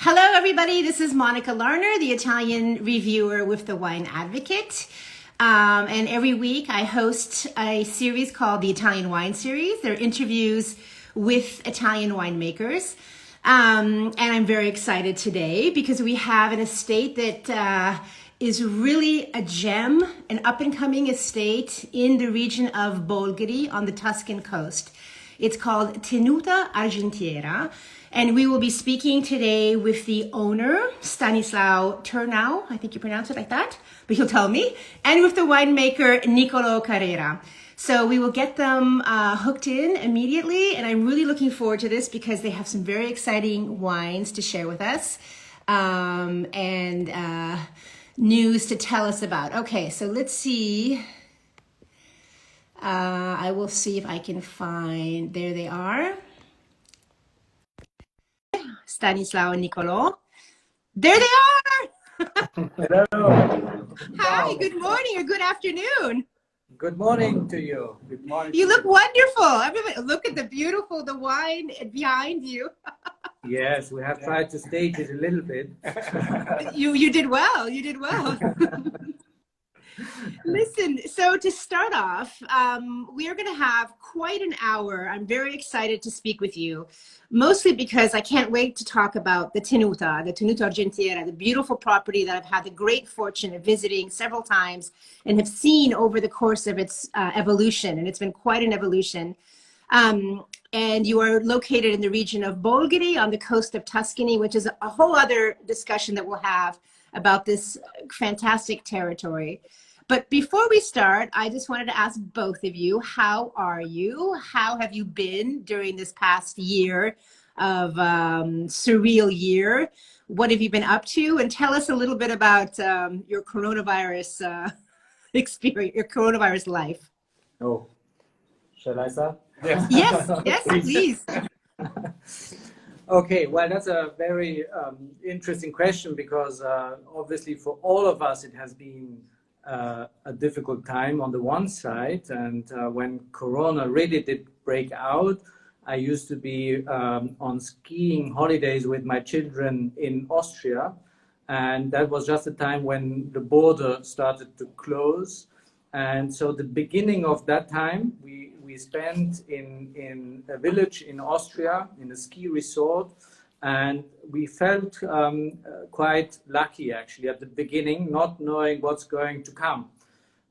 Hello, everybody. This is Monica Larner, the Italian reviewer with the Wine Advocate. And every week I host a series called the Italian Wine Series. They're interviews with Italian winemakers. And I'm very excited today because we have an estate that is really a gem, an up-and-coming estate in the region of Bolgheri on the Tuscan coast. It's called Tenuta Argentiera. And we will be speaking today with the owner, Stanislaus Turnauer, I think you pronounce it like that, but he'll tell me, and with the winemaker, Nicolò Carrara. So we will get them hooked in immediately, and I'm really looking forward to this because they have some very exciting wines to share with us and news to tell us about. Okay, so let's see. I will see if I can find, there they are. Stanislaus and Nicolò. There they are! Hello. Hi, good morning or good afternoon. Good morning to you. Good morning. You look wonderful. Everybody, look at the wine behind you. Yes, we have tried to stage it a little bit. You did well. You did well. Listen, so to start off, we are going to have quite an hour. I'm very excited to speak with you, mostly because I can't wait to talk about the Tenuta Argentiera, the beautiful property that I've had the great fortune of visiting several times and have seen over the course of its evolution. And it's been quite an evolution. And you are located in the region of Bolgheri on the coast of Tuscany, which is a whole other discussion that we'll have about this fantastic territory. But before we start, I just wanted to ask both of you, how are you? How have you been during this past year of surreal year? What have you been up to? And tell us a little bit about your coronavirus experience, your coronavirus life. Oh, shall I start? Yes. Yes, please. Okay, well, that's a very interesting question because obviously for all of us, it has been a difficult time on the one side. And when Corona really did break out, I used to be on skiing holidays with my children in Austria. And that was just the time when the border started to close. And so the beginning of that time, we spent in a village in Austria, in a ski resort. And we felt quite lucky, actually, at the beginning, not knowing what's going to come.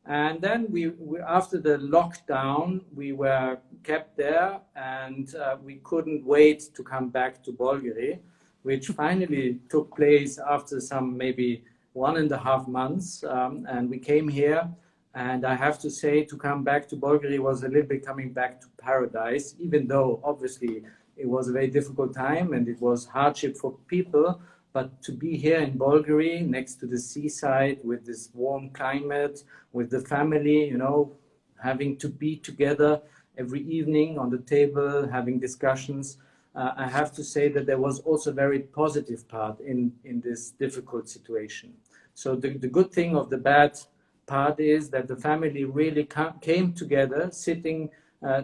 And then we after the lockdown, we were kept there and we couldn't wait to come back to Bulgari, which finally took place after some maybe 1.5 months. And we came here. And I have to say, to come back to Bulgari was a little bit coming back to paradise, even though obviously it was a very difficult time and it was hardship for people. But to be here in Bulgari, next to the seaside, with this warm climate, with the family, you know, having to be together every evening on the table, having discussions, I have to say that there was also a very positive part in this difficult situation. So the good thing of the bad part is that the family really came together, sitting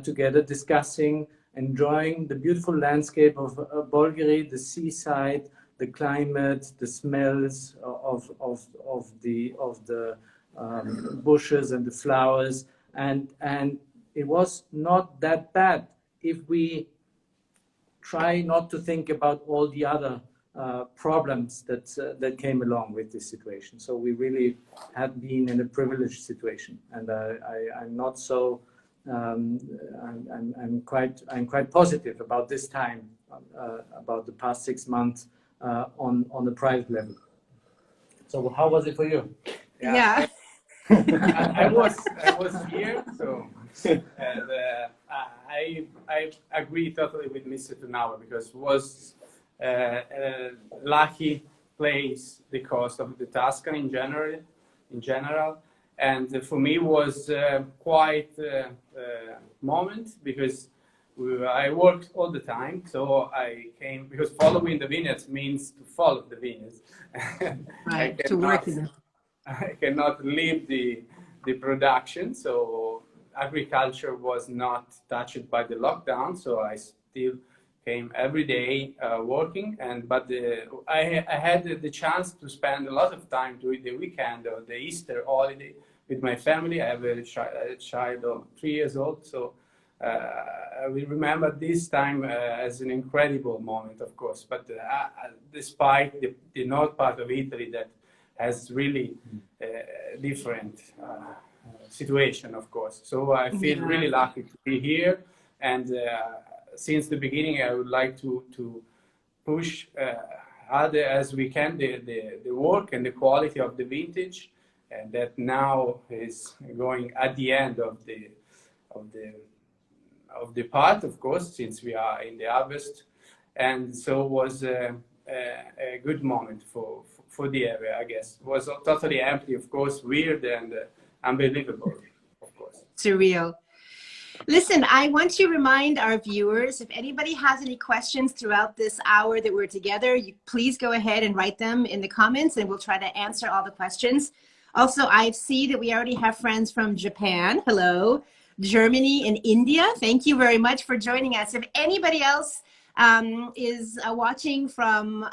together, discussing, enjoying the beautiful landscape of Bulgari, the seaside, the climate, the smells of the bushes and the flowers, and it was not that bad if we try not to think about all the other problems that came along with this situation. So we really have been in a privileged situation, and I'm not so. I'm quite positive about this time, about the past 6 months on the private level. So how was it for you? Yeah. I was here, so and I agree totally with Mr. Turnauer because it was a lucky place because of the Tuscany in general. And for me was quite a moment because I worked all the time. So I came because following the vineyards means to follow the vineyards. Right, to work in them. I cannot leave the production. So agriculture was not touched by the lockdown. So I still came every day working, but I had the chance to spend a lot of time during the weekend or the Easter holiday with my family. I have a child of 3 years old, so I will remember this time as an incredible moment, of course. But despite the north part of Italy that has really different situation, of course. So I feel really lucky to be here, and since the beginning, I would like to push harder as we can the work and the quality of the vintage, and that now is going at the end of the part, of course, since we are in the harvest, and so was a good moment for the area. I guess it was totally empty, of course, weird and unbelievable, of course. Surreal. Listen, I want to remind our viewers, if anybody has any questions throughout this hour that we're together, please go ahead and write them in the comments and we'll try to answer all the questions. Also, I see that we already have friends from Japan. Hello. Germany and India. Thank you very much for joining us. If anybody else is watching from,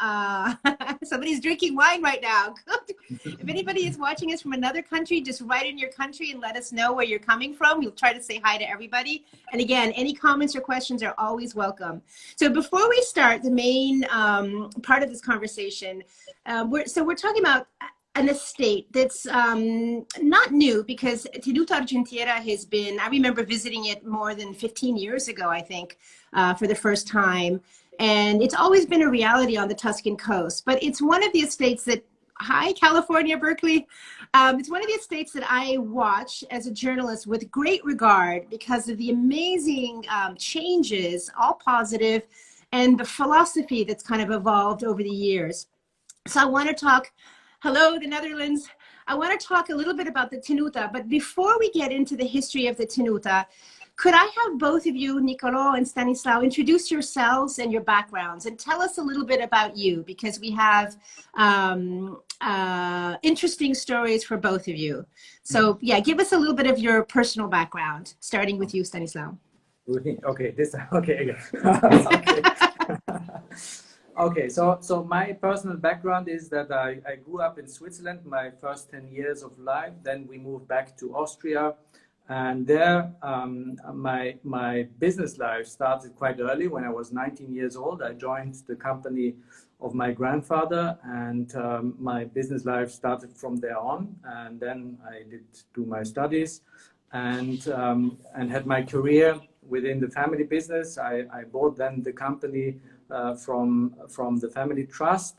somebody's drinking wine right now. If anybody is watching us from another country, just write in your country and let us know where you're coming from. We'll try to say hi to everybody. And again, any comments or questions are always welcome. So before we start the main part of this conversation, we're talking about an estate that's not new, because Tenuta Argentiera has been, I remember visiting it more than 15 years ago, I think, for the first time. And it's always been a reality on the Tuscan coast. But it's one of the estates that, hi, California, Berkeley. It's one of the estates that I watch as a journalist with great regard because of the amazing changes, all positive, and the philosophy that's kind of evolved over the years. So I want to talk. Hello, the Netherlands. I want to talk a little bit about the Tenuta, but before we get into the history of the Tenuta, could I have both of you, Nicolò and Stanislaus, introduce yourselves and your backgrounds and tell us a little bit about you, because we have interesting stories for both of you. So yeah, give us a little bit of your personal background, starting with you, Stanislaus. Okay, okay. Okay, so my personal background is that I grew up in Switzerland my first 10 years of life. Then we moved back to Austria, and there my business life started quite early. When I was 19 years old, I joined the company of my grandfather, and my business life started from there on. And then I did do my studies and had my career within the family business. I bought then the company from the family trust,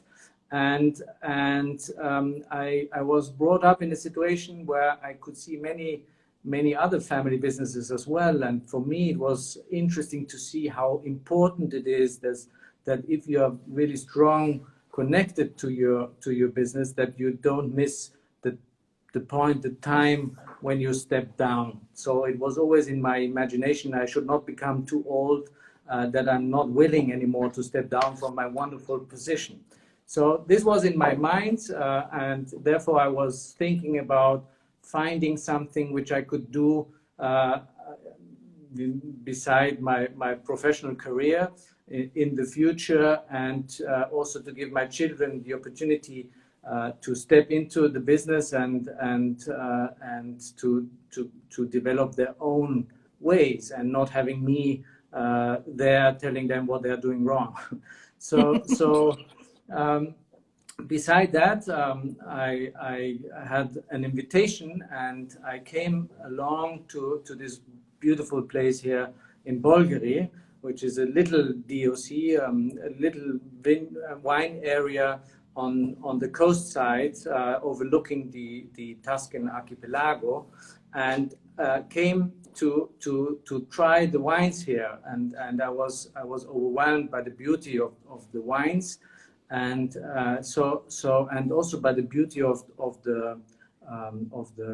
and I was brought up in a situation where I could see many other family businesses as well, and for me it was interesting to see how important it is that if you are really strong connected to your business, that you don't miss the point, the time when you step down. So it was always in my imagination I should not become too old, that I'm not willing anymore to step down from my wonderful position. So this was in my mind, and therefore I was thinking about finding something which I could do beside my professional career in the future, and also to give my children the opportunity to step into the business and to develop their own ways, and not having me there telling them what they're doing wrong. So beside that, I had an invitation, and I came along to this beautiful place here in Bolgheri, which is a little DOC, a little wine area on the coast side, overlooking the Tuscan archipelago, and came to try the wines here, and I was overwhelmed by the beauty of the wines, and and also by the beauty of the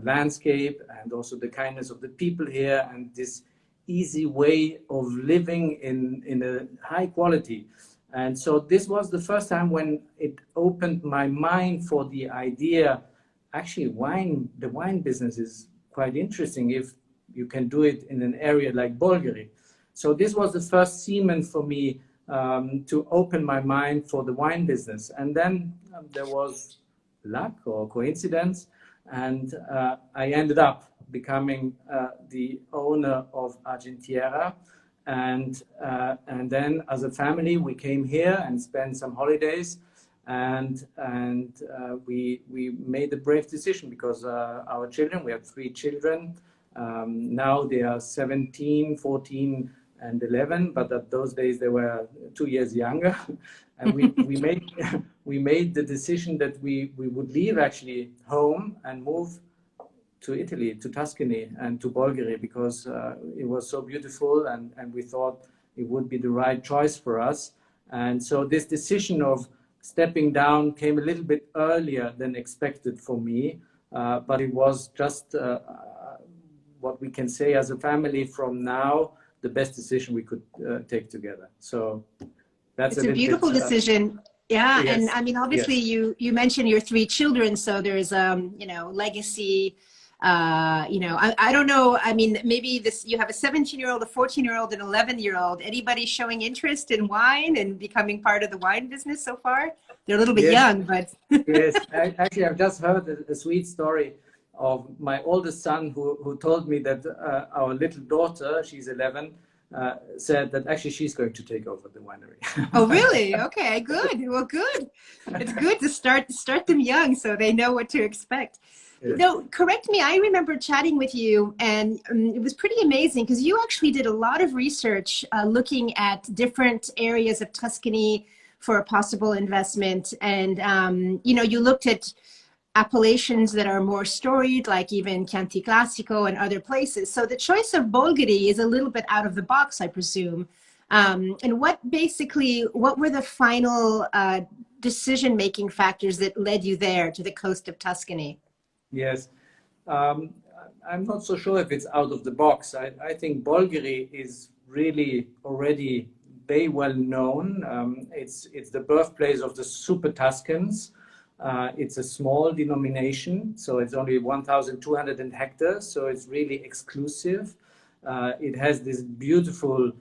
landscape, and also the kindness of the people here, and this easy way of living in a high quality. And so this was the first time when it opened my mind for the idea, actually the wine business is quite interesting if you can do it in an area like Bulgari. So this was the first semen for me to open my mind for the wine business. And then there was luck or coincidence, and I ended up becoming the owner of Argentira. And then as a family, we came here and spent some holidays, and we made a brave decision because our children, we have 3 children, now they are 17, 14, and 11, but at those days they were 2 years younger. And we made the decision that we would leave actually home and move to Italy, to Tuscany and to Bolgheri, because it was so beautiful, and we thought it would be the right choice for us. And so this decision of stepping down came a little bit earlier than expected for me, but it was just what we can say as a family from now, the best decision we could take together. So that's it's a beautiful decision. Yeah, yes, and I mean, obviously, yes. you mentioned your 3 children, so there's you know, legacy. You know, I don't know. I mean, maybe you have a 17-year-old, a 14-year-old, an 11-year-old. Anybody showing interest in wine and becoming part of the wine business so far? They're a little bit young, but yes. Actually, I've just heard a sweet story of my oldest son who told me that our little daughter, she's 11, said that actually she's going to take over the winery. Oh, really? Okay, good. Well, good. It's good to start them young so they know what to expect. Yes. No, correct me. I remember chatting with you, and it was pretty amazing because you actually did a lot of research looking at different areas of Tuscany for a possible investment. And, you know, you looked at appellations that are more storied, like even Chianti Classico and other places. So the choice of Bolgheri is a little bit out of the box, I presume. And what were the final decision-making factors that led you there to the coast of Tuscany? Yes. I'm not so sure if it's out of the box. I think Bolgheri is really already very well known. It's the birthplace of the Super Tuscans. It's a small denomination, so it's only 1,200 hectares, so it's really exclusive. It has this beautiful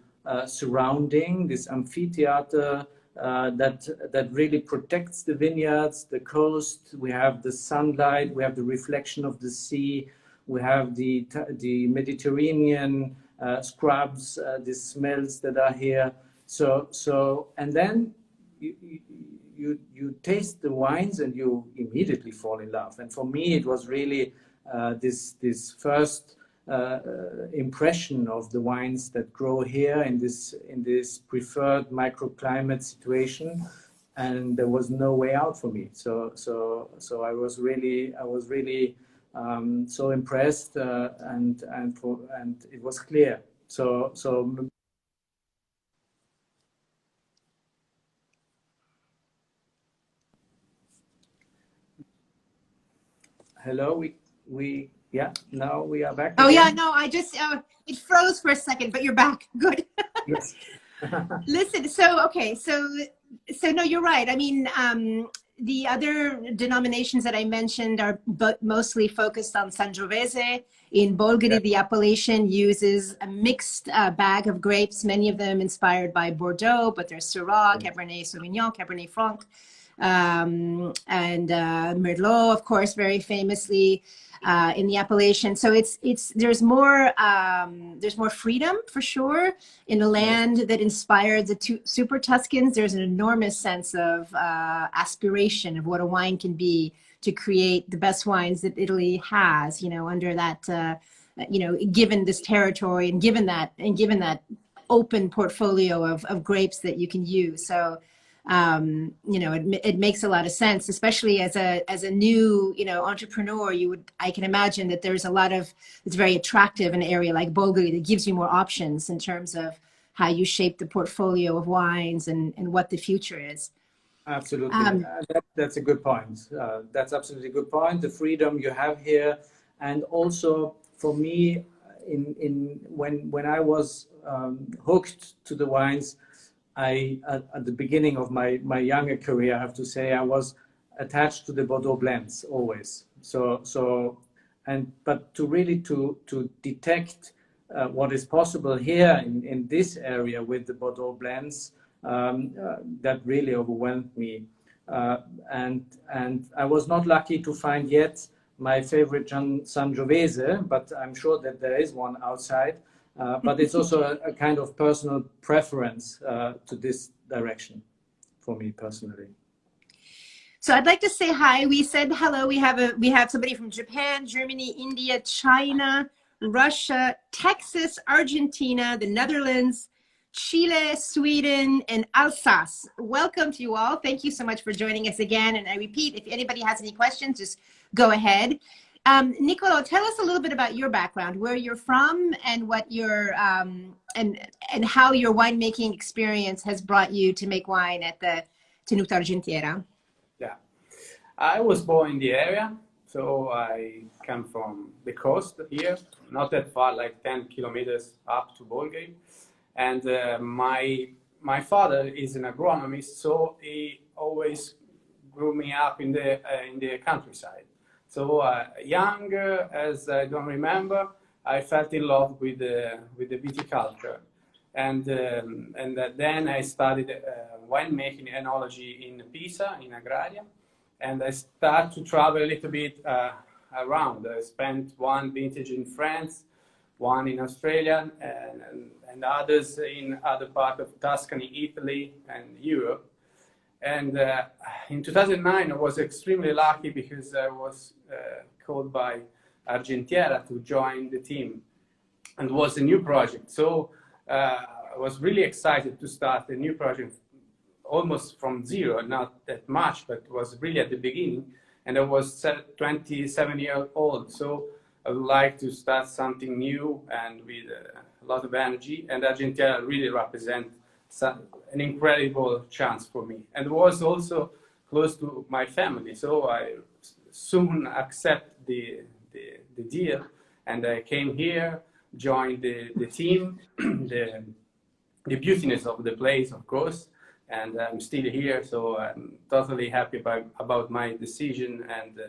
surrounding, this amphitheater that really protects the vineyards, the coast. We have the sunlight, we have the reflection of the sea, we have the Mediterranean scrubs, the smells that are here. So and then you taste the wines and you immediately fall in love. And for me, it was really this first impression of the wines that grow here in this preferred microclimate situation, and there was no way out for me. So I was really so impressed, and it was clear. So hello, yeah, now we are back Oh, again. yeah, no, I just, it froze for a second, but you're back. Good. Yes. Listen, so, okay, so no, you're right. I mean, the other denominations that I mentioned are mostly focused on Sangiovese. In Bolgheri, Yeah. the appellation uses a mixed bag of grapes, many of them inspired by Bordeaux, but there's Syrah, Cabernet Sauvignon, Cabernet Franc, and Merlot, of course, very famously in the appellation. So there's more freedom for sure in a land that inspired the Super Tuscans. There's an enormous sense of aspiration of what a wine can be to create the best wines that Italy has, you know, under that, you know, given this territory and given that open portfolio of grapes that you can use. So, you know, it makes a lot of sense, especially as a new, you know, entrepreneur. I can imagine that there's it's very attractive in an area like Bulgari that gives you more options in terms of how you shape the portfolio of wines and what the future is. Absolutely. That's a good point. That's absolutely a good point. The freedom you have here, and also for me, when I was hooked to the wines, at the beginning of my younger career, I have to say, I was attached to the Bordeaux blends always. But to really to detect what is possible here in this area with the Bordeaux blends, that really overwhelmed me. And I was not lucky to find yet my favorite Sangiovese, but I'm sure that there is one outside. But it's also a kind of personal preference to this direction for me personally. So I'd like to say hi. We said hello. We have somebody from Japan, Germany, India, China, Russia, Texas, Argentina, the Netherlands, Chile, Sweden, and Alsace. Welcome to you all. Thank you so much for joining us again. And I repeat, if anybody has any questions, just go ahead. Nicolò, tell us a little bit about your background, where you're from, and what your and how your winemaking experience has brought you to make wine at the Tenuta Argentiera. Yeah, I was born in the area, so I come from the coast here, not that far, like 10 kilometers up to Bolgheri. And my father is an agronomist, so he always grew me up in the countryside. So young as I don't remember, I fell in love with the viticulture, and then I studied winemaking enology in Pisa, in Agraria, and I started to travel a little bit around. I spent one vintage in France, one in Australia, and others in other parts of Tuscany, Italy, and Europe. And in 2009, I was extremely lucky because I was called by Argentira to join the team, and it was a new project. So I was really excited to start a new project almost from zero, not that much, but it was really at the beginning. And I was 27 years old, so I would like to start something new and with a lot of energy. And Argentina really represents an incredible chance for me. And it was also close to my family, so I soon accepted the deal. And I came here, joined the team, the beautiness of the place, of course. And I'm still here, so I'm totally happy about my decision. And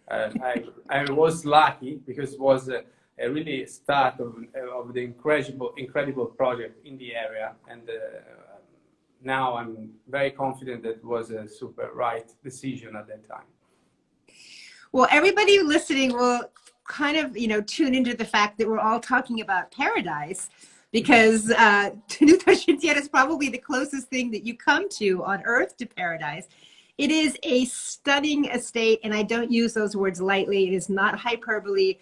I was lucky because it was a really start of the incredible project in the area. And now I'm very confident that it was a super right decision at that time. Well, everybody listening will kind of, tune into the fact that we're all talking about paradise, because Tenuta Argentiera is probably the closest thing that you come to on earth to paradise. It is a stunning estate, and I don't use those words lightly. It is not hyperbole.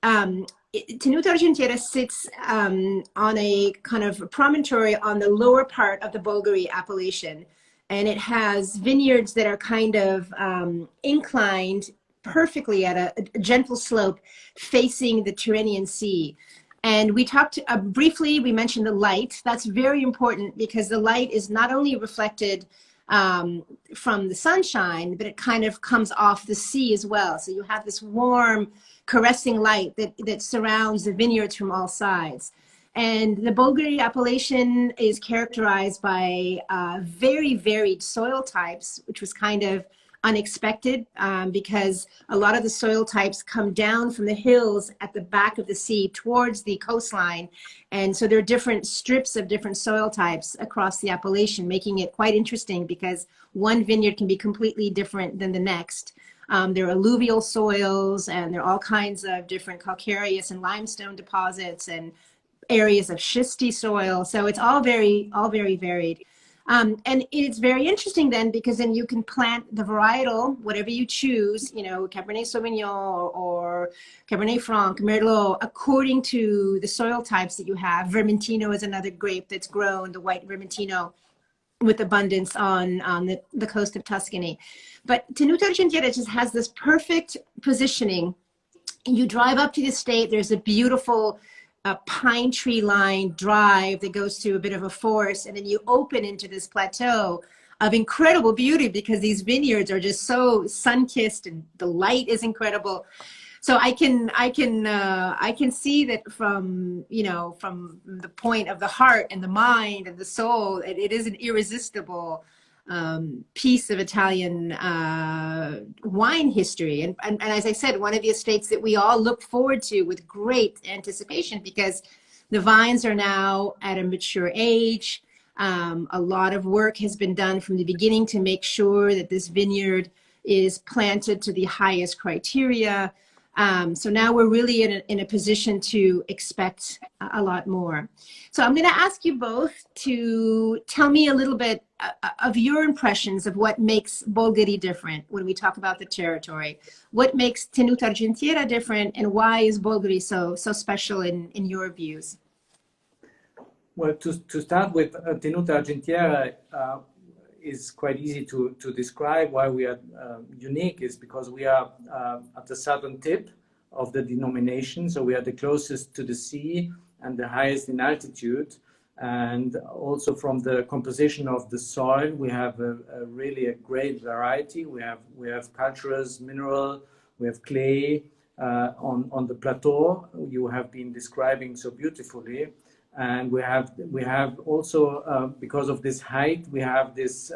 Tenuta Argentiera sits on a kind of promontory on the lower part of the Bulgari appellation, and it has vineyards that are kind of inclined perfectly at a gentle slope facing the Tyrrhenian Sea. And we talked briefly, we mentioned the light. That's very important because the light is not only reflected from the sunshine, but it kind of comes off the sea as well. So you have this warm, caressing light that surrounds the vineyards from all sides. And the Bulgari appellation is characterized by very varied soil types, which was kind of unexpected because a lot of the soil types come down from the hills at the back of the sea towards the coastline. And so there are different strips of different soil types across the appellation, making it quite interesting because one vineyard can be completely different than the next. There are alluvial soils, and there are all kinds of different calcareous and limestone deposits and areas of schisty soil. So it's all very varied. And it's very interesting then, because then you can plant the varietal, whatever you choose, Cabernet Sauvignon or Cabernet Franc, Merlot, according to the soil types that you have. Vermentino is another grape that's grown, the white Vermentino, with abundance on the coast of Tuscany. But Tenuta Argentiera just has this perfect positioning. You drive up to the estate, there's a beautiful pine tree lined drive that goes through a bit of a forest, and then you open into this plateau of incredible beauty because these vineyards are just so sun-kissed and the light is incredible. So I can see that from the point of the heart and the mind and the soul, it is an irresistible piece of Italian wine history. And as I said, one of the estates that we all look forward to with great anticipation, because the vines are now at a mature age. A lot of work has been done from the beginning to make sure that this vineyard is planted to the highest criteria. So now we're really in a position to expect a lot more. So I'm going to ask you both to tell me a little bit of your impressions of what makes Bolgheri different when we talk about the territory. What makes Tenuta Argentiera different, and why is Bolgheri so special in your views? Well, to start with, Tenuta Argentiera is quite easy to describe. Why we are unique is because we are at the southern tip of the denomination, so we are the closest to the sea and the highest in altitude. And also from the composition of the soil, we have really a great variety. We have calcareous, mineral, we have clay on the plateau you have been describing so beautifully. And we have also, because of this height, we have this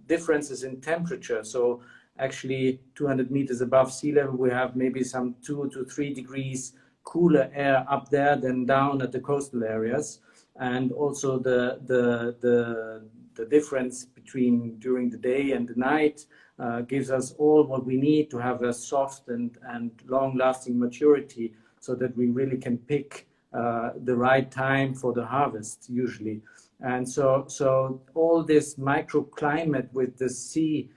differences in temperature. So actually 200 meters above sea level, we have maybe some 2 to 3 degrees cooler air up there than down at the coastal areas. And also the difference between during the day and the night gives us all what we need to have a soft and long-lasting maturity, so that we really can pick the right time for the harvest usually. And so all this microclimate with the sea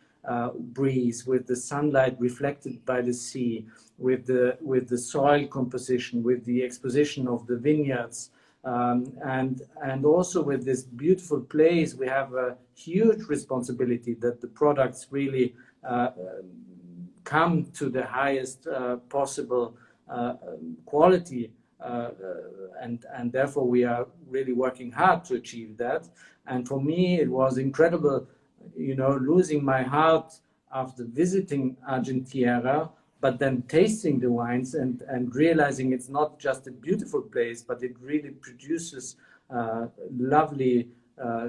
breeze, with the sunlight reflected by the sea, with the soil composition, with the exposition of the vineyards, and also with this beautiful place, we have a huge responsibility that the products really come to the highest possible quality. And therefore we are really working hard to achieve that. And for me, it was incredible, losing my heart after visiting Argentira, but then tasting the wines and realizing it's not just a beautiful place, but it really produces lovely,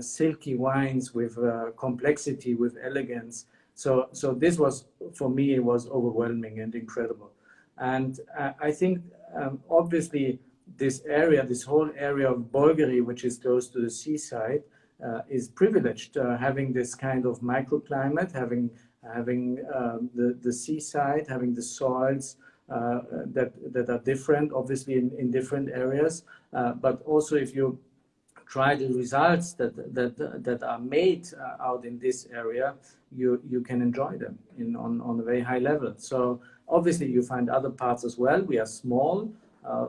silky wines with complexity, with elegance. So this was, for me, it was overwhelming and incredible. And I think, obviously, this whole area of Bolgheri, which is close to the seaside, is privileged, having this kind of microclimate, having the seaside, having the soils that are different, obviously in different areas, but also if you try the results that are made out in this area, you can enjoy them on a very high level. So obviously you find other parts as well. We are small.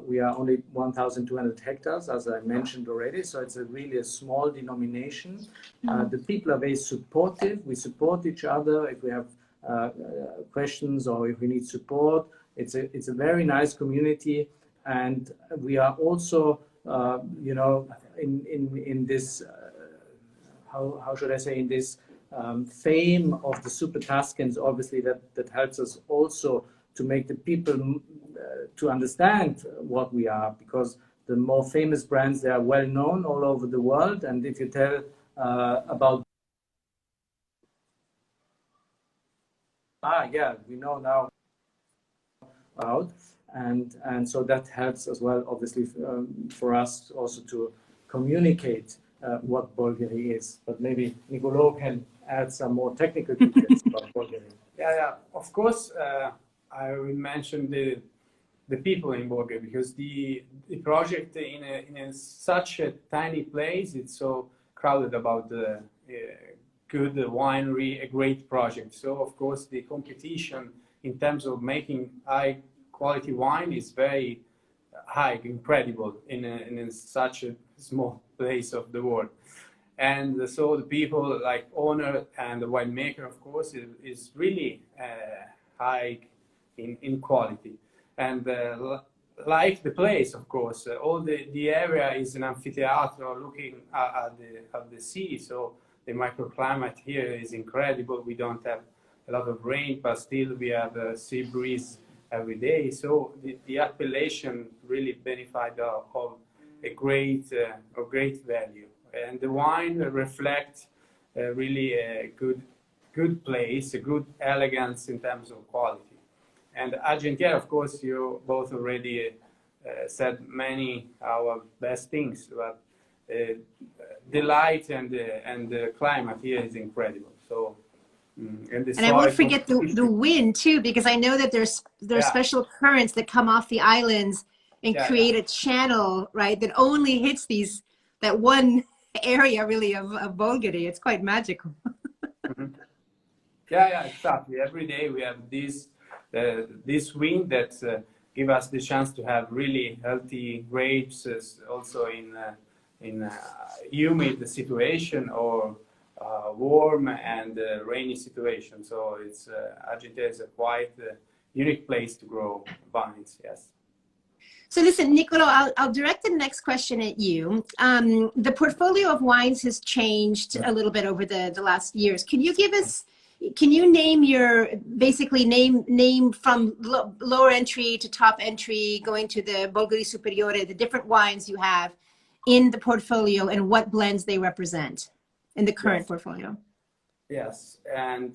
We are only 1,200 hectares, as I mentioned already, so it's really a small denomination. The people are very supportive. We support each other if we have questions or if we need support. It's a very nice community, and we are also, in this, how should I say, in this fame of the Super Tuscans, obviously that helps us also to make the people to understand what we are, because the more famous brands, they are well known all over the world, and if you tell about we know now about, and so that helps as well, obviously, for us also to communicate what Bolgheri is. But maybe Nicolò can add some more technical details about Bolgheri. Yeah, of course. I will mention the people in Bulgari, because the project in such a tiny place, it's so crowded about the good winery, a great project. So of course the competition in terms of making high quality wine is very high, incredible in such a small place of the world. And so the people like owner and the winemaker, of course, is really high in quality. And like the place, of course, all the area is an amphitheater looking at the sea. So the microclimate here is incredible. We don't have a lot of rain, but still we have a sea breeze every day. So the appellation really benefit of a great value. And the wine reflects really a good place, a good elegance in terms of quality. And Argentina, of course, you both already said many our best things, but the light and the climate here is incredible. So, and I won't forget the wind too, because I know that there's special currents that come off the islands and create a channel, right, that only hits that one area really of Bolgheri. It's quite magical. Yeah, exactly. Every day we have this wind that give us the chance to have really healthy grapes, also in humid situation or warm and rainy situation. So it's Argentina is a quite unique place to grow vines. Yes. So listen, Nicolò, I'll direct the next question at you. The portfolio of wines has changed a little bit over the last years. Can you name name from lower entry to top entry, going to the Bulgari Superiore, the different wines you have in the portfolio and what blends they represent in the current portfolio? Yes, and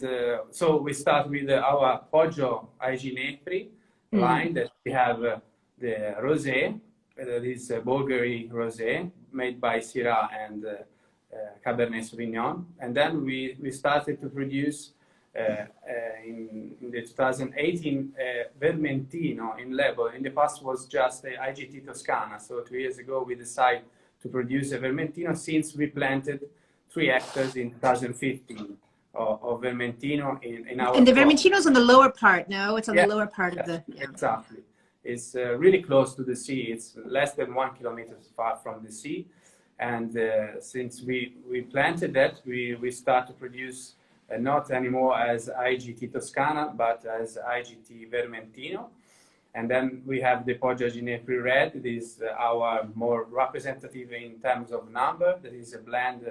so we start with our Poggio ai Ginepri line that we have the rosé, that is Bolgheri rosé, made by Syrah and Cabernet Sauvignon. And then we started to produce in the 2018 Vermentino in label. In the past was just the IGT Toscana. So 2 years ago we decided to produce a Vermentino, since we planted 3 hectares in 2015 of Vermentino in our And the Vermentino's on the lower part, no? It's on the lower part of the... Exactly. It's really close to the sea. It's less than 1 kilometer far from the sea. And since we planted that, we start to produce not anymore as IGT Toscana, but as IGT Vermentino. And then we have the Poggio Ginepri Red. This is our more representative in terms of number. That is a blend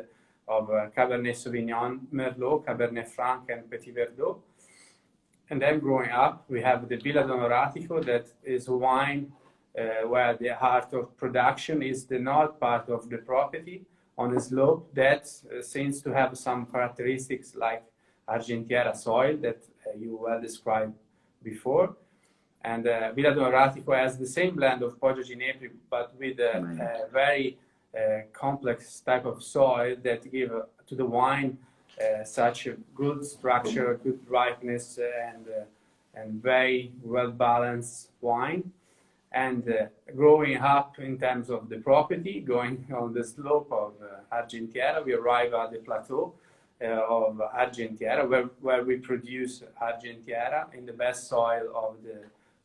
of Cabernet Sauvignon, Merlot, Cabernet Franc, and Petit Verdot. And then growing up, we have the Villa Donoratico, that is a wine where the heart of production is the north part of the property on a slope that seems to have some characteristics like Argentira soil that you well described before. And Villa Donoratico has the same blend of Poggio Ginepri, but with a very complex type of soil that give to the wine such a good structure, good ripeness, and very well balanced wine. And growing up in terms of the property, going on the slope of Argentira, we arrive at the plateau of Argentira, where we produce Argentira in the best soil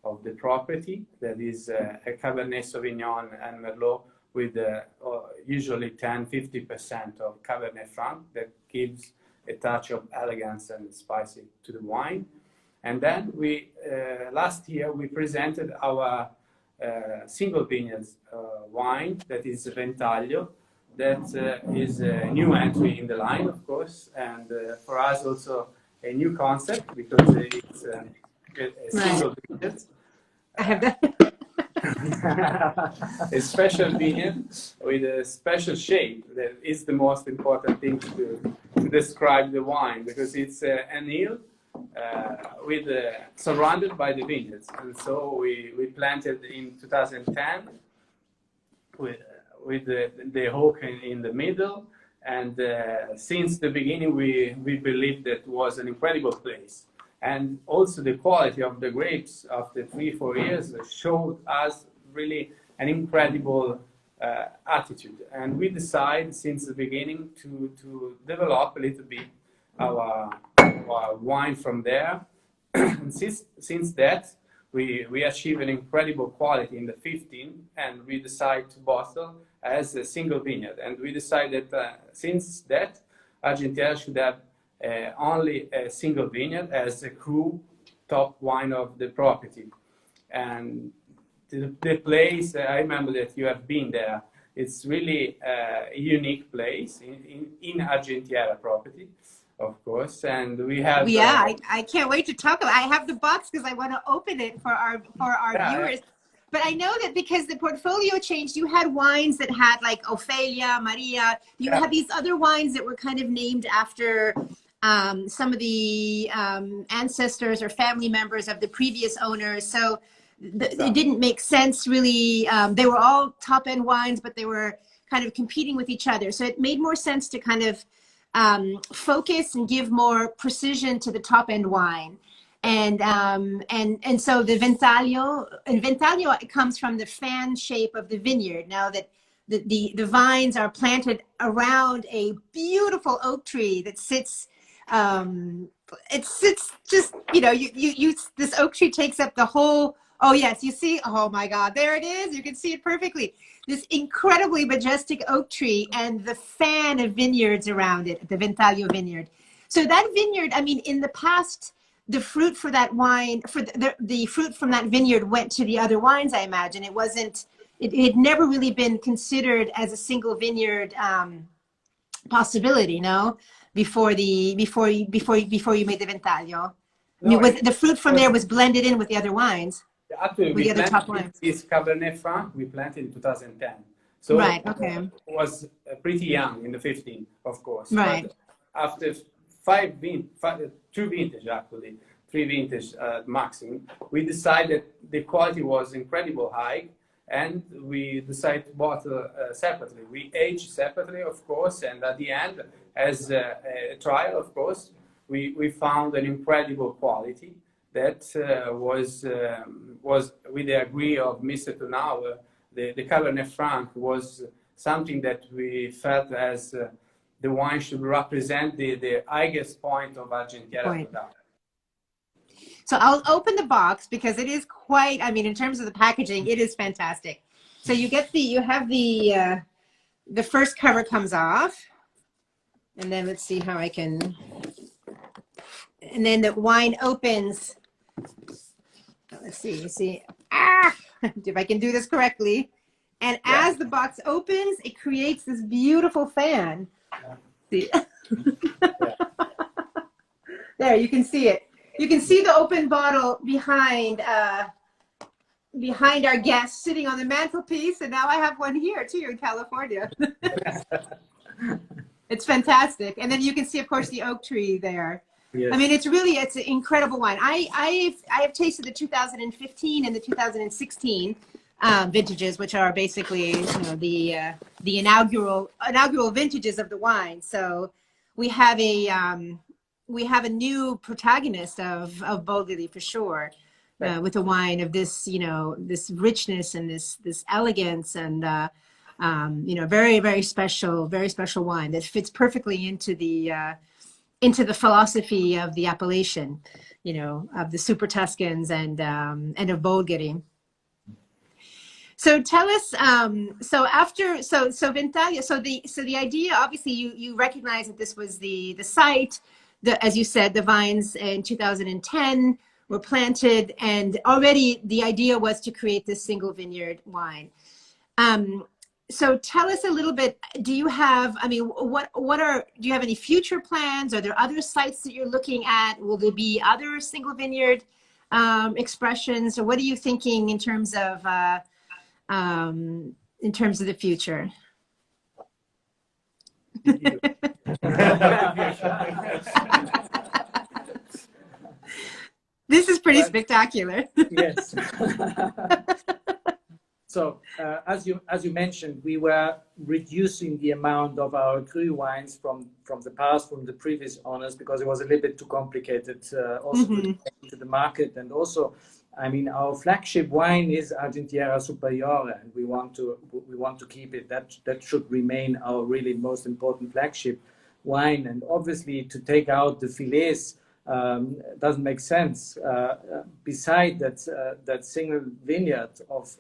of the property. That is a Cabernet Sauvignon and Merlot with usually 10-50% of Cabernet Franc that gives a touch of elegance and spicy to the wine. And then we last year we presented our single vineyards wine, that is Ventaglio, that is a new entry in the line, of course, and for us also a new concept, because it's a single vineyard. I have that. A special vineyard with a special shape that is the most important thing to describe the wine, because it's an hill surrounded by the vineyards. And so we planted in 2010 with the oak in the middle, and since the beginning we believed that was an incredible place. And also the quality of the grapes after 3-4 years showed us really an incredible attitude. And we decided since the beginning to develop a little bit our wine from there. And since that, we achieved an incredible quality in the 15, and we decided to bottle as a single vineyard. And we decided that since that, Argentina should have only a single vineyard as a true top wine of the property. And the place, I remember that you have been there, it's really a unique place in Argentira property, of course. And we have I can't wait to talk about it. I have the box because I want to open it for our viewers. But I know that because the portfolio changed, you had wines that had like Ophelia, Maria. You had these other wines that were kind of named after some of the ancestors or family members of the previous owners. So it didn't make sense really. They were all top-end wines, but they were kind of competing with each other. So it made more sense to kind of focus and give more precision to the top end wine. And so the Ventaglio, it comes from the fan shape of the vineyard. Now that the vines are planted around a beautiful oak tree that sits, it sits just, you know, this oak tree takes up the whole, oh yes, you see, oh my God, there it is. You can see it perfectly. This incredibly majestic oak tree and the fan of vineyards around it, the Ventaglio vineyard. So that vineyard, I mean, in the past, the fruit for that wine, for the fruit from that vineyard went to the other wines, I imagine. It wasn't, it had never really been considered as a single vineyard possibility, no? Before you made the Ventaglio. I mean, the fruit from there was blended in with the other wines. Actually, with the other top wines. This Cabernet Franc we planted in 2010. So right, okay. It was pretty young in the 15, of course. Right. But after three vintage maximum, we decided the quality was incredible high, and we decided to bottle separately. We aged separately, of course, and at the end, as a trial, of course, we found an incredible quality that was with the agree of Mr. Turnauer. The Cabernet Franc was something that we felt as the wine should represent the highest point of Argentira. So I'll open the box because it is quite, I mean, in terms of the packaging, it is fantastic. So you have the first cover comes off, and then let's see how I can, and then the wine opens. Let's see, if I can do this correctly. And as the box opens, it creates this beautiful fan. See? There, you can see it. You can see the open bottle behind our guest sitting on the mantelpiece, and now I have one here too in California. It's fantastic. And then you can see, of course, the oak tree there. Yes. I mean, it's an incredible wine. I have tasted the 2015 and the 2016 vintages, which are basically, you know, the inaugural vintages of the wine. So we have a new protagonist of Bulgari for sure, with a wine of this, you know, this richness and this elegance and you know, very, very special wine that fits perfectly into the philosophy of the appellation, you know, of the Super Tuscans and of Bolgheri. So tell us, so Ventaglio, so the idea, obviously you recognize that this was the site, as you said, the vines in 2010 were planted, and already the idea was to create this single vineyard wine. So tell us a little bit, do you have, I mean, do you have any future plans? Are there other sites that you're looking at? Will there be other single vineyard expressions? Or what are you thinking in terms of the future? This is pretty spectacular. Yes. So, as you mentioned, we were reducing the amount of our cru wines from the past, from the previous owners, because it was a little bit too complicated also to the market. And also, I mean, our flagship wine is Argentira Superiore, and we want to keep it. That should remain our really most important flagship wine. And obviously, to take out the fillets doesn't make sense. Beside that single vineyard of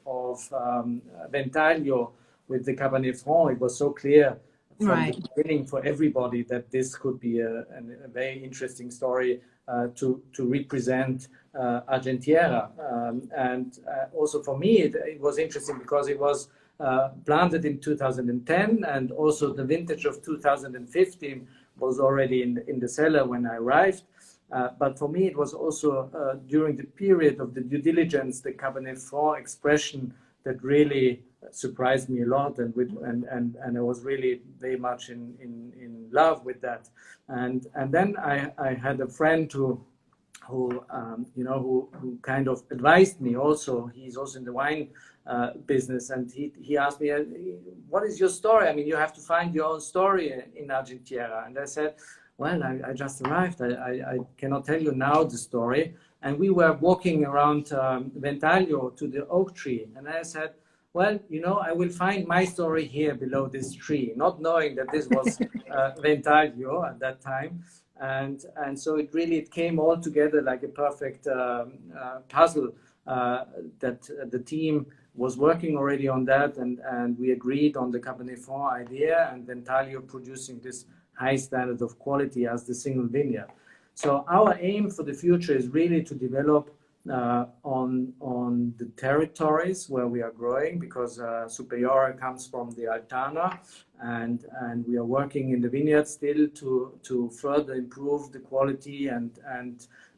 Ventaglio with the Cabernet Franc, it was so clear from the beginning for everybody that this could be a very interesting story to represent Argentira. And also for me, it was interesting because it was planted in 2010, and also the vintage of 2015 was already in the cellar when I arrived. But for me, it was also during the period of the due diligence, the Cabernet Franc expression that really surprised me a lot, and I was really very much in love with that. And then I had a friend who who kind of advised me also. He's also in the wine business, and he asked me, what is your story? I mean, you have to find your own story in Argentira. And I said, well, I just arrived. I cannot tell you now the story. And we were walking around Ventaglio to the oak tree. And I said, well, I will find my story here below this tree, not knowing that this was Ventaglio at that time. And so it came all together like a perfect puzzle that the team was working already on that, and we agreed on the Cabernet Franc idea, and Ventaglio producing this high standard of quality as the single vineyard. So our aim for the future is really to develop on the territories where we are growing, because Superiore comes from the Altana, and we are working in the vineyard still to further improve the quality and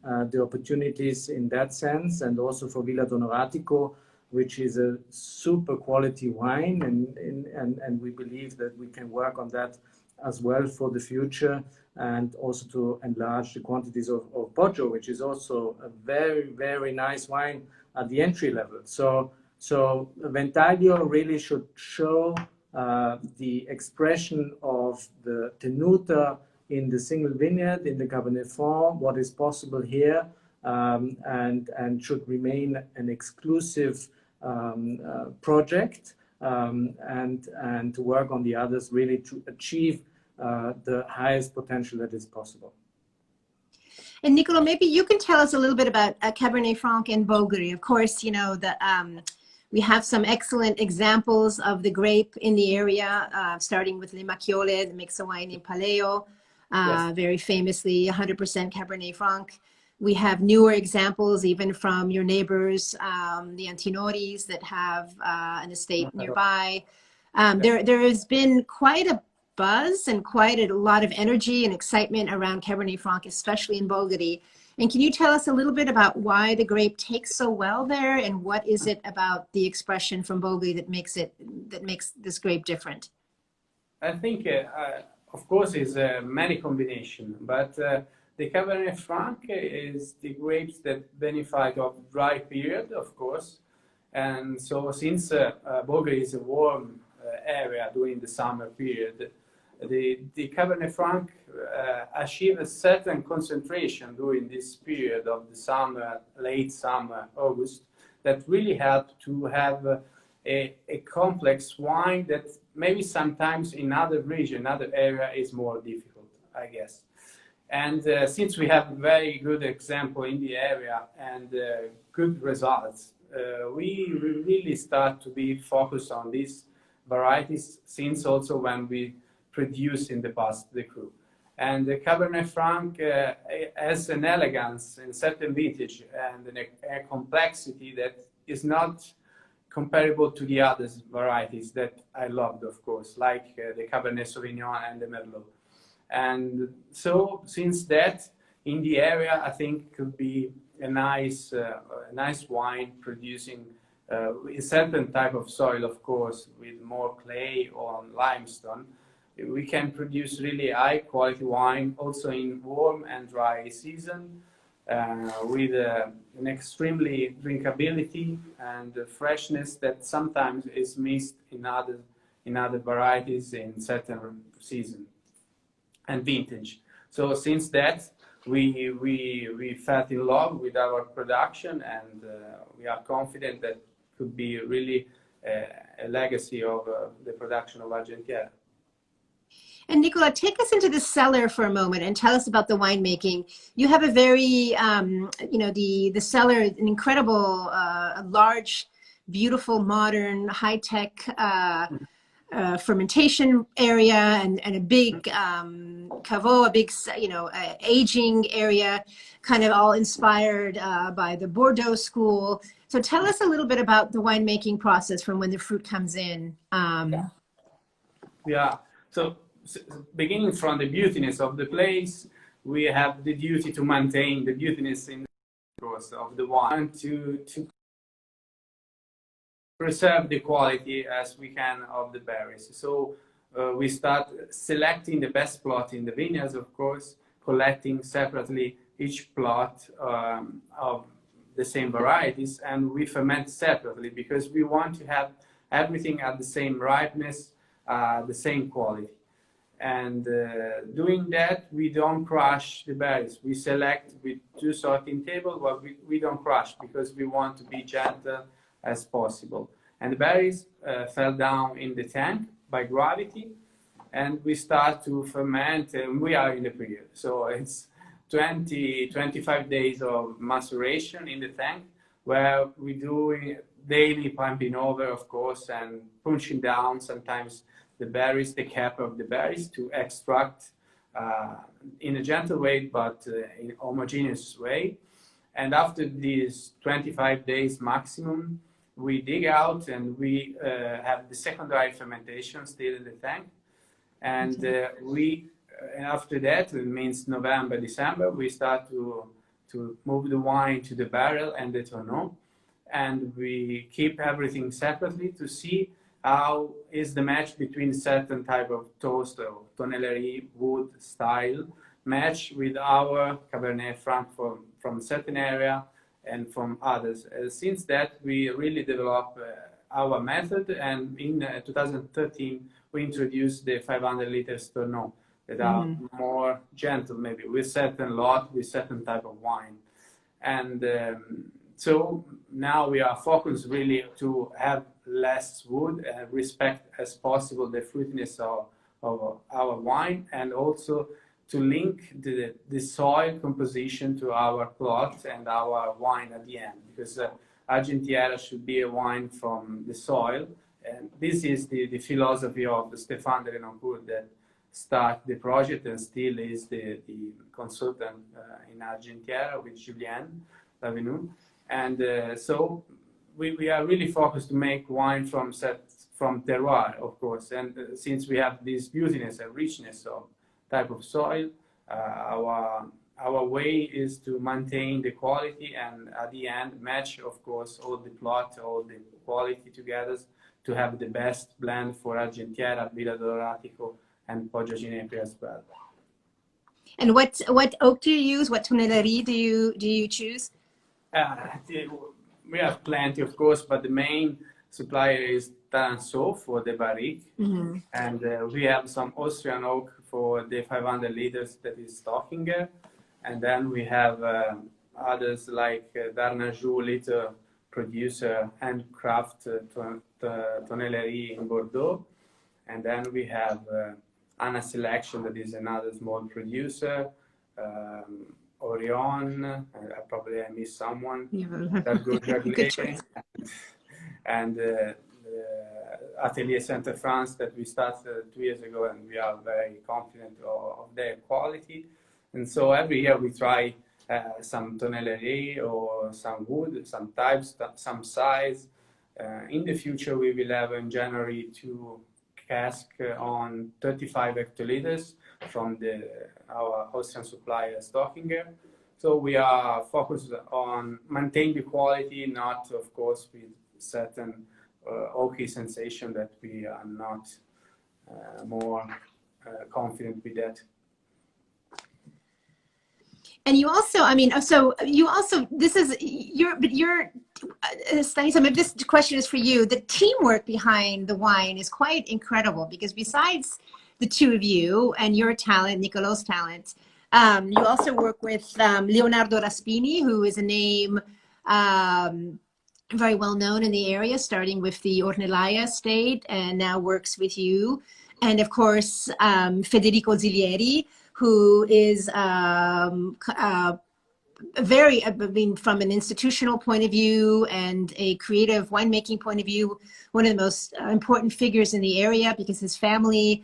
the opportunities in that sense, and also for Villa Donoratico, which is a super quality wine, and we believe that we can work on that as well for the future, and also to enlarge the quantities of Poggio, which is also a very, very nice wine at the entry level. So Ventaglio really should show the expression of the Tenuta in the single vineyard, in the Cabernet Franc, what is possible here, and should remain an exclusive project, and to work on the others really to achieve the highest potential that is possible. And Nicolò, maybe you can tell us a little bit about Cabernet Franc and Bulgari. Of course, we have some excellent examples of the grape in the area, starting with Le Macchiole, the mix of wine in Paleo, Yes. very famously 100% Cabernet Franc. We have newer examples even from your neighbors, the Antinoris, that have an estate nearby. There has been quite a buzz and quite a lot of energy and excitement around Cabernet Franc, especially in Bolgheri. And can you tell us a little bit about why the grape takes so well there, and what is it about the expression from Bolgheri that makes this grape different? I think, of course, it's many combination, but the Cabernet Franc is the grapes that benefit of dry period, of course. And so since Bulgari is a warm area during the summer period, the Cabernet Franc achieve a certain concentration during this period of the summer, late summer, August, that really help to have a complex wine that maybe sometimes in other region, other area is more difficult, I guess. And since we have very good example in the area and good results, we really start to be focused on these varieties since also when we produced in the past the cru. And the Cabernet Franc has an elegance in certain vintage and a complexity that is not comparable to the other varieties that I loved, of course, like the Cabernet Sauvignon and the Merlot. And so since that, in the area, I think could be a nice wine producing in certain type of soil, of course, with more clay or limestone. We can produce really high quality wine also in warm and dry season with an extremely drinkability and freshness that sometimes is missed in other varieties in certain season and vintage. So since that, we fell in love with our production, and we are confident that could be really a legacy of the production of Argentira. And Nicolò, take us into the cellar for a moment and tell us about the winemaking. You have a very, the cellar, an incredible, large, beautiful, modern, high-tech fermentation area, and a big caveau, a big, aging area, kind of all inspired by the Bordeaux school. So tell us a little bit about the winemaking process from when the fruit comes in. Yeah. So beginning from the beautiness of the place, we have the duty to maintain the beautiness in the course of the wine, to preserve the quality as we can of the berries. So we start selecting the best plot in the vineyards, of course, collecting separately each plot of the same varieties, and we ferment separately because we want to have everything at the same ripeness, the same quality. And doing that, we don't crush the berries. We select with 2 sorting tables, but we don't crush because we want to be gentle as possible. And the berries fell down in the tank by gravity, and we start to ferment, and we are in the period. So it's 25 days of maceration in the tank, where we do daily pumping over, of course, and punching down sometimes the berries, the cap of the berries, to extract in a gentle way, but in a homogeneous way. And after these 25 days maximum, we dig out and we have the secondary fermentation still in the tank. And after that, it means November, December, we start to move the wine to the barrel and the tonneau. And we keep everything separately to see how is the match between certain type of toast or tonnellerie, wood, style, match with our Cabernet Franc from certain area and from others. Since that, we really developed our method, and in 2013, we introduced the 500 liters tonneau that are more gentle, maybe with certain lot, with certain type of wine. And so now we are focused really to have less wood and respect as possible the fruitiness of our wine, and also to link the soil composition to our plot and our wine at the end, because Argentira should be a wine from the soil. And this is the philosophy of Stéphane de Lenoncourt that started the project and still is the consultant in Argentira with Julien Lavenue. And so we are really focused to make wine from terroir, of course. And since we have this beautiness and richness of type of soil, our way is to maintain the quality and at the end match, of course, all the plot, all the quality together to have the best blend for Argentira, Villa Doratico, and Poggio Ginepri as well. And what oak do you use? What tonnellerie do you choose? We have plenty, of course, but the main supplier is Turnauer for the barrique, and we have some Austrian oak for the 500 liters that is Stockinger, and then we have others like Darnajou, little producer, handcraft tonnellerie in Bordeaux, and then we have Anna Selection, that is another small producer, Orion, probably I missed someone, that good and Atelier Center France that we started 2 years ago, and we are very confident of their quality. And so every year we try some tonnellerie or some wood, some types, some size. In the future, we will have in January 2 cask on 35 hectoliters from our Austrian supplier Stockinger. So we are focused on maintaining the quality, not of course with certain oaky sensation that we are not more confident with that. And you also, I mean, so you also, this is Stanislaus, maybe this question is for you. The teamwork behind the wine is quite incredible, because besides the two of you and your talent, Nicolò's talent, you also work with Leonardo Raspini, who is a name very well known in the area, starting with the Ornellaia estate, and now works with you. And of course, Federico Zilieri, who is very, I mean, from an institutional point of view and a creative winemaking point of view, one of the most important figures in the area, because his family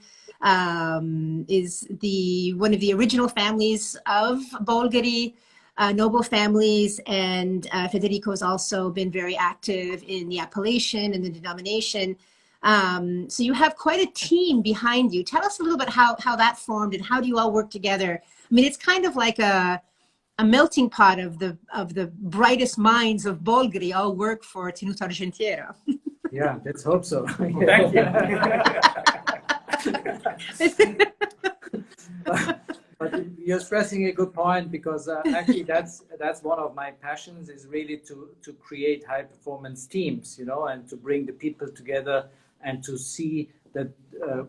is one of the original families of Bolgheri, noble families, and Federico has also been very active in the appellation and the denomination. So you have quite a team behind you. Tell us a little bit how that formed, and how do you all work together? I mean, it's kind of like a melting pot of the brightest minds of Bolgheri all work for Tenuta Argentiera. Yeah, let's hope so. Thank you. But you're stressing a good point, because actually that's one of my passions, is really to create high performance teams, and to bring the people together and to see that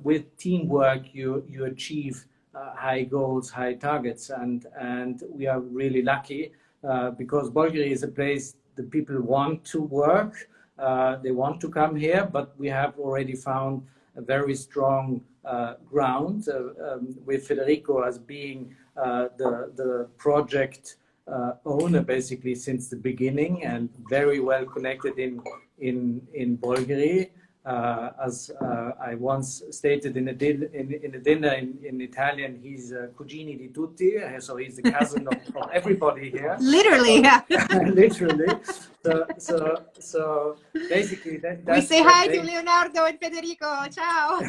with teamwork you achieve high goals, high targets, and we are really lucky because Bulgari is a place the people want to work, they want to come here, but we have already found a very strong ground with Federico as being the project owner basically since the beginning, and very well connected in Bolgheri. As I once stated in a dinner in Italian, he's cugini di tutti, so he's the cousin of everybody here. Literally, yeah. Literally. So basically, that's we say hi to Leonardo and Federico. Ciao.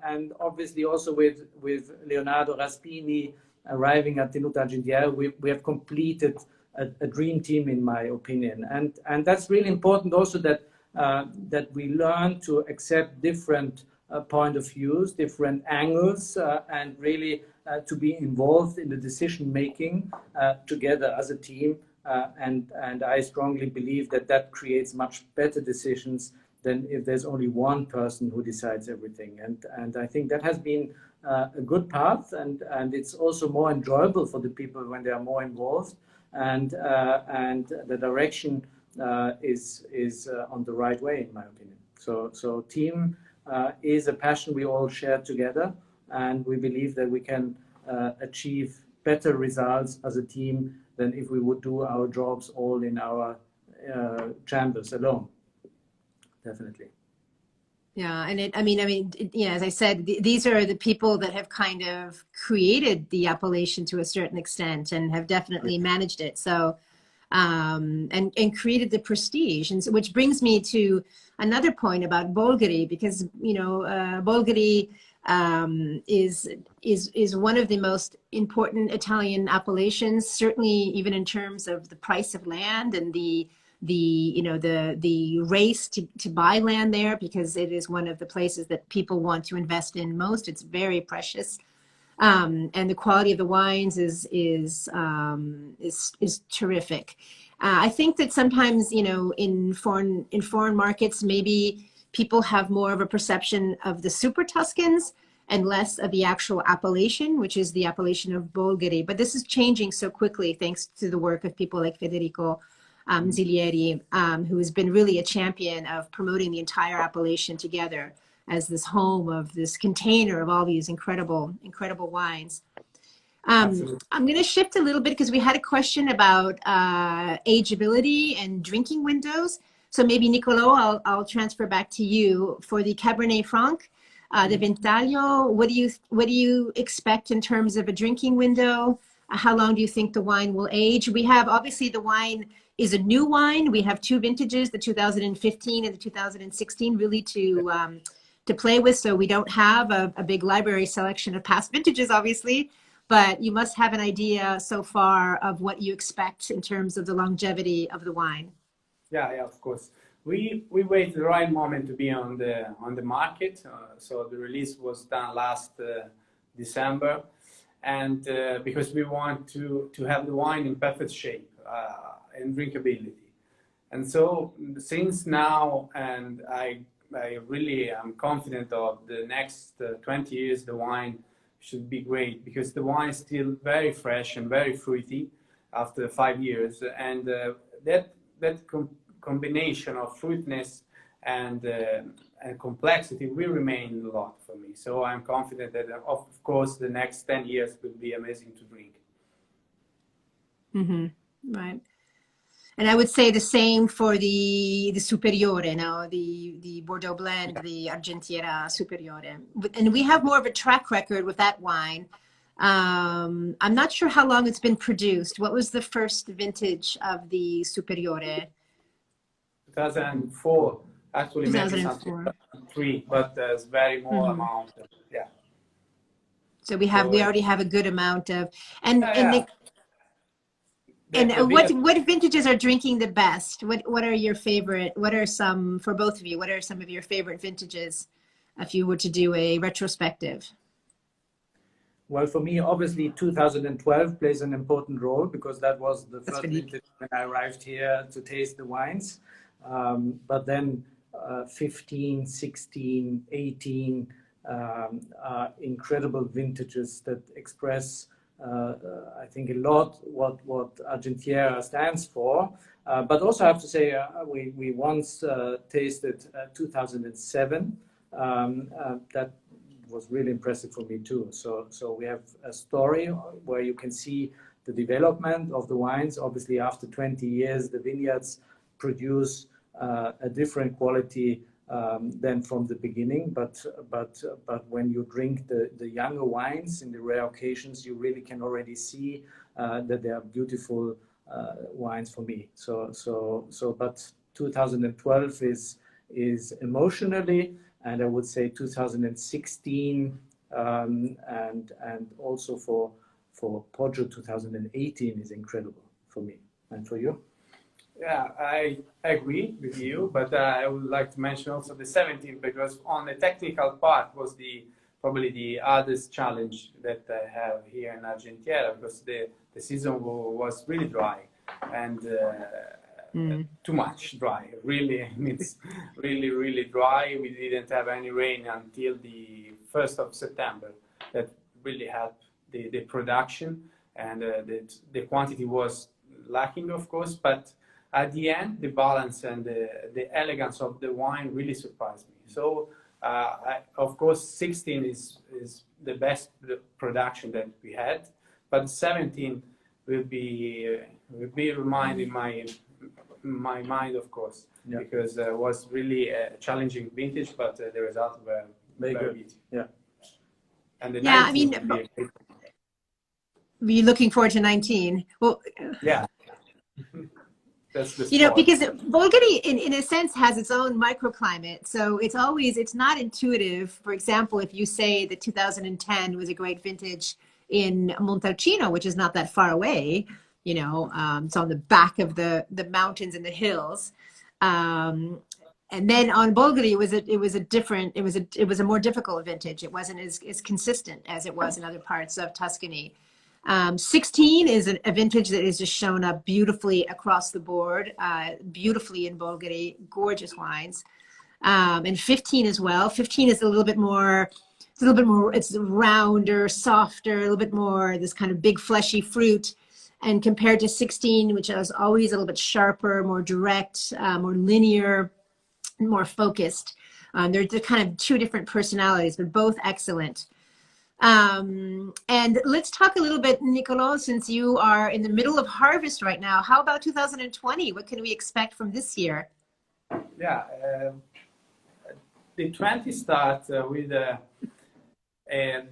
And obviously also with Leonardo Raspini arriving at Tenuta Argentiera, we have completed a dream team, in my opinion, and that's really important also that we learn to accept different point of views, different angles, and really to be involved in the decision making together as a team, and I strongly believe that creates much better decisions than if there's only one person who decides everything, and I think that has been a good path, and it's also more enjoyable for the people when they are more involved, and the direction is on the right way, in my opinion. So team is a passion we all share together, and we believe that we can achieve better results as a team than if we would do our jobs all in our chambers alone. Definitely. Yeah, and as I said, these are the people that have kind of created the appellation to a certain extent and have definitely managed it. So, and created the prestige, and so, which brings me to another point about Bolgheri, because Bolgheri is one of the most important Italian appellations, certainly even in terms of the price of land and the race to buy land there, because it is one of the places that people want to invest in most. It's very precious, and the quality of the wines is terrific. I think that sometimes in foreign markets, maybe people have more of a perception of the super Tuscans and less of the actual appellation, which is the appellation of Bolgheri. But this is changing so quickly thanks to the work of people like Federico Zilieri, who has been really a champion of promoting the entire appellation together as this home of this container of all these incredible wines. I'm going to shift a little bit because we had a question about ageability and drinking windows. So maybe Nicolò, I'll transfer back to you for the Cabernet Franc, the Ventaglio. What do you expect in terms of a drinking window? How long do you think the wine will age? We have, obviously, the wine is a new wine. We have two vintages, the 2015 and the 2016, really to play with. So we don't have a big library selection of past vintages, obviously, but you must have an idea so far of what you expect in terms of the longevity of the wine. Yeah, of course. We wait the right moment to be on the market. So the release was done last December, and because we want to have the wine in perfect shape and drinkability. And so since now, and I really am confident of the next 20 years, the wine should be great, because the wine is still very fresh and very fruity after 5 years, and that combination of fruitness and complexity will remain a lot for me. So I'm confident that, of course, the next 10 years will be amazing to drink. Mm-hmm. Right. And I would say the same for the Superiore, the Bordeaux blend, the Argentiera Superiore. And we have more of a track record with that wine. I'm not sure how long it's been produced. What was the first vintage of the Superiore? 2004. Actually, 2004. maybe 2003, but there's very more amount. Yeah. So we already have a good amount of, and And what vintages are drinking the best? What are your favorite? What are some for both of you? What are some of your favorite vintages, if you were to do a retrospective? Well, for me, obviously, 2012 plays an important role because that was the first vintage when I arrived here to taste the wines. But then 15, 16, 18 incredible vintages that express, I think, a lot what Argentira stands for. But also, I have to say, we once tasted 2007. That was really impressive for me too. So we have a story where you can see the development of the wines. Obviously, after 20 years, the vineyards produce a different quality than from the beginning. But when you drink the younger wines in the rare occasions, you really can already see that they are beautiful wines for me. But 2012 is emotionally, and I would say 2016 and also for Poggio 2018 is incredible for me. And for you? Yeah, I agree with you, but I would like to mention also the 17 because on the technical part was probably the hardest challenge that I have here in Argentina because the season was really dry and too much dry. Really, it's really dry. We didn't have any rain until the 1st of September. That really helped the production, and the quantity was lacking, of course, but at the end, the balance and the elegance of the wine really surprised me. So, of course, 16 is the best production that we had, but 17 will be reminding my mind, of course, because it was really a challenging vintage, but the results were very good. Yeah. And the I mean, were you looking forward to 19? Well, yeah. That's the because Bulgari, in a sense, has its own microclimate. So it's not intuitive. For example, if you say that 2010 was a great vintage in Montalcino, which is not that far away, it's on the back of the mountains and the hills. And then on Bolgheri, it was a more difficult vintage. It wasn't as consistent as it was in other parts of Tuscany. 16 is a vintage that is just shown up beautifully across the board, beautifully in Bulgari, gorgeous wines. And 15 as well. 15 is a little bit more, it's rounder, softer, a little bit more this kind of big fleshy fruit. And compared to 16, which is always a little bit sharper, more direct, more linear, more focused. They're kind of two different personalities, but both excellent. And let's talk a little bit, Nicolò, since you are in the middle of harvest right now. How about 2020? What can we expect from this year? Yeah, the 20 starts with a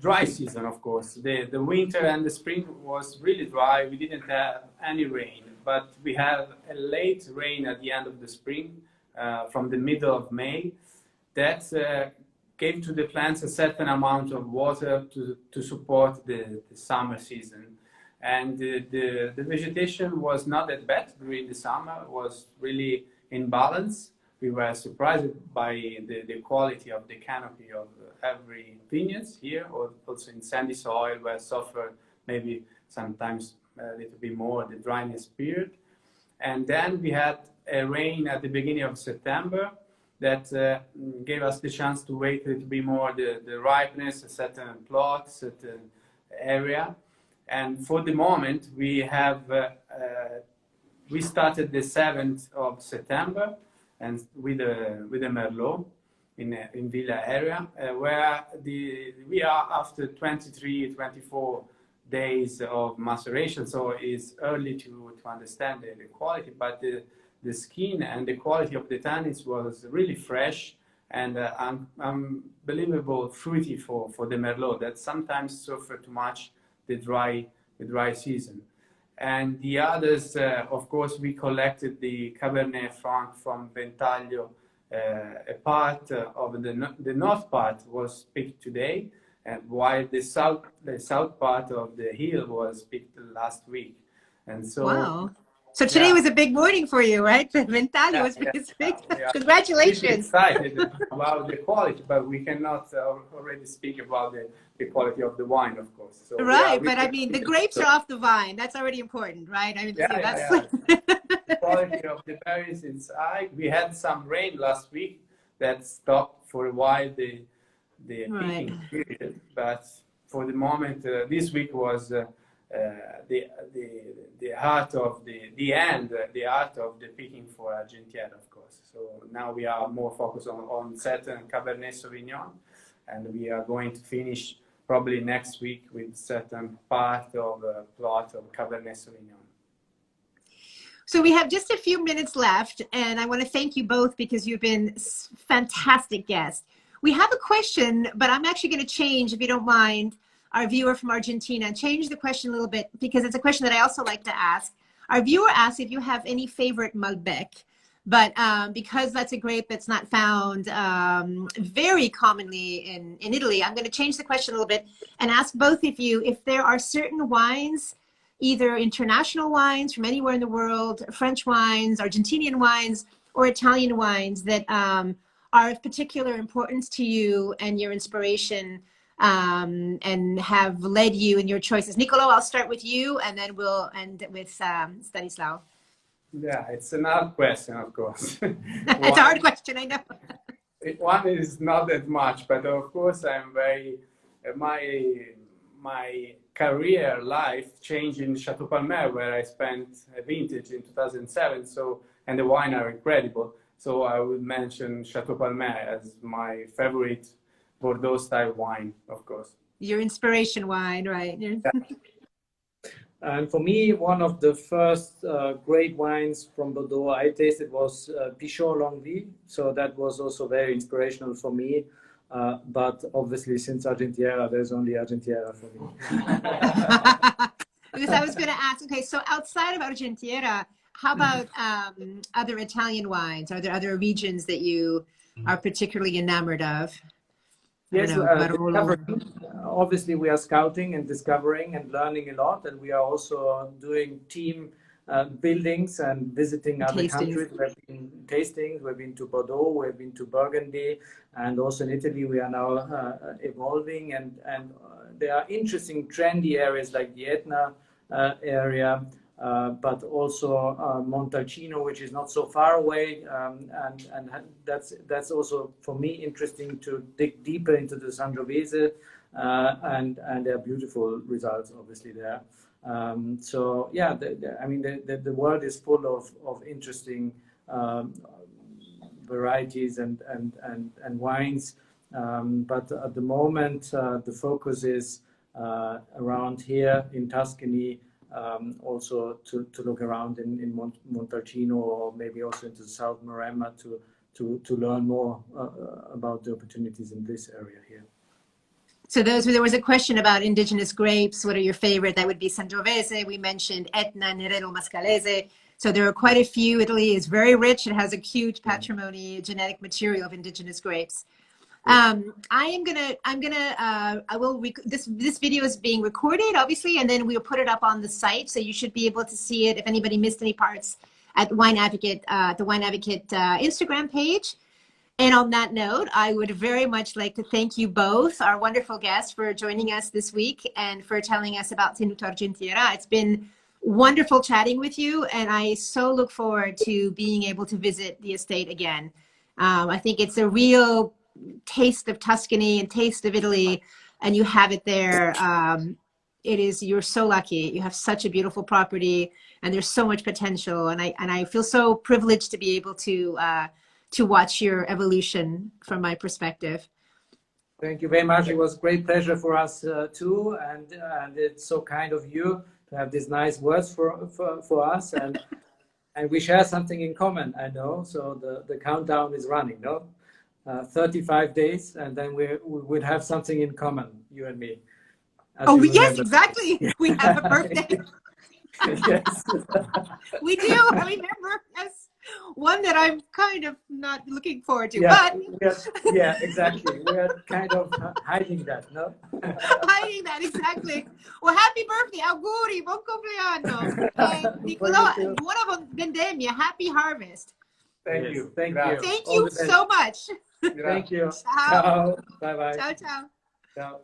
dry season, of course. The winter and the spring was really dry. We didn't have any rain, but we had a late rain at the end of the spring, from the middle of May. That gave to the plants a certain amount of water to support the summer season. And the vegetation was not that bad during the summer. It was really in balance. We were surprised by the quality of the canopy of every vineyard here, or also in sandy soil where suffer maybe sometimes a little bit more the dryness period. And then we had a rain at the beginning of September that gave us the chance to wait a little bit more the ripeness, a certain plot, certain area. And for the moment, we started the 7th of September and with a Merlot in Villa area, where we are after 23, 24 days of maceration, so it's early to understand the quality, but the skin and the quality of the tannins was really fresh and unbelievable fruity for the Merlot that sometimes suffer too much the dry season. And the others, of course, we collected the Cabernet Franc from Ventaglio. A part of the north part was picked today, while the south part of the hill was picked last week. And so, wow. So today was a big morning for you, right? Ventaglia was big. We are Congratulations. excited about the quality, but we cannot already speak about the quality of the wine, of course. So Right, but I mean, the grapes are off the vine. That's already important, right? I mean, that's the quality of the berries inside. We had some rain last week that stopped for a while the picking period, but for the moment, this week was the heart of the art of the picking for Argentira, of course. So now we are more focused on certain Cabernet Sauvignon, and we are going to finish probably next week with certain part of a plot of Cabernet Sauvignon. So we have just a few minutes left, and I want to thank you both because you've been fantastic guests. We have a question, but I'm actually going to change, if you don't mind, our viewer from Argentina, change the question a little bit because it's a question that I also like to ask. Our viewer asked if you have any favorite Malbec, but because that's a grape that's not found very commonly in Italy, I'm going to change the question a little bit and ask both of you if there are certain wines, either international wines from anywhere in the world, French wines, Argentinian wines, or Italian wines that are of particular importance to you and your inspiration and have led you in your choices. Nicolò, I'll start with you, and then we'll end with Stanislaus. Yeah, it's an hard question, of course. It's a hard question, I know. One is not that much, but of course I'm very, my career life changed in Chateau Palmer, where I spent a vintage in 2007, so, and the wine are incredible. So I would mention Chateau Palmer as my favorite Bordeaux style wine, of course. Your inspiration wine, right? Yeah. And for me, one of the first great wines from Bordeaux I tasted was Pichot Longueville. So that was also very inspirational for me. But obviously, since Argentira, there's only Argentira for me. Because I was going to ask, okay, so outside of Argentira, how about other Italian wines? Are there other regions that you are particularly enamored of? Yes, obviously we are scouting and discovering and learning a lot, and we are also doing team buildings and visiting other countries. We've been tastings, we've been to Bordeaux, we've been to Burgundy, and also in Italy we are now evolving, and there are interesting trendy areas like the Etna area, but also Montalcino, which is not so far away, and that's also for me interesting to dig deeper into the Sangiovese, and there are beautiful results obviously there. So yeah, I mean the world is full of interesting varieties and wines, but at the moment the focus is around here in Tuscany. Also to look around in Montalcino, or maybe also into South Maremma to learn more about the opportunities in this area here. So there was a question about indigenous grapes. What are your favorite? That would be Sangiovese. We mentioned Etna, Nerello, Mascalese. So there are quite a few. Italy is very rich. It has a huge patrimony, genetic material of indigenous grapes. This video is being recorded, obviously, and then we'll put it up on the site. So you should be able to see it if anybody missed any parts at Wine Advocate, the Wine Advocate Instagram page. And on that note, I would very much like to thank you both, our wonderful guests, for joining us this week and for telling us about Tenuta Argentiera. It's been wonderful chatting with you, and I so look forward to being able to visit the estate again. I think it's a real taste of Tuscany and taste of Italy, and you have it there. You're so lucky. You have such a beautiful property, and there's so much potential. And I feel so privileged to be able to watch your evolution from my perspective. Thank you very much. It was a great pleasure for us too, and it's so kind of you to have these nice words for us, and we share something in common, I know. So the countdown is running, no? 35 days, and then we would have something in common, you and me. Oh, yes, exactly. We have a birthday. Yes. We do. I remember. Yes. One that I'm kind of not looking forward to, Yeah, but yeah, exactly. We are kind of hiding that, no? hiding that, exactly. Well, happy birthday, auguri, buon compleanno. And For you Nicolò, too. buona vendemmia, happy harvest. Thank Yes, you. thank Grazie. you. Thank All you the best. so much. Thank you. Ciao. Ciao. Bye bye. Ciao, ciao. Ciao.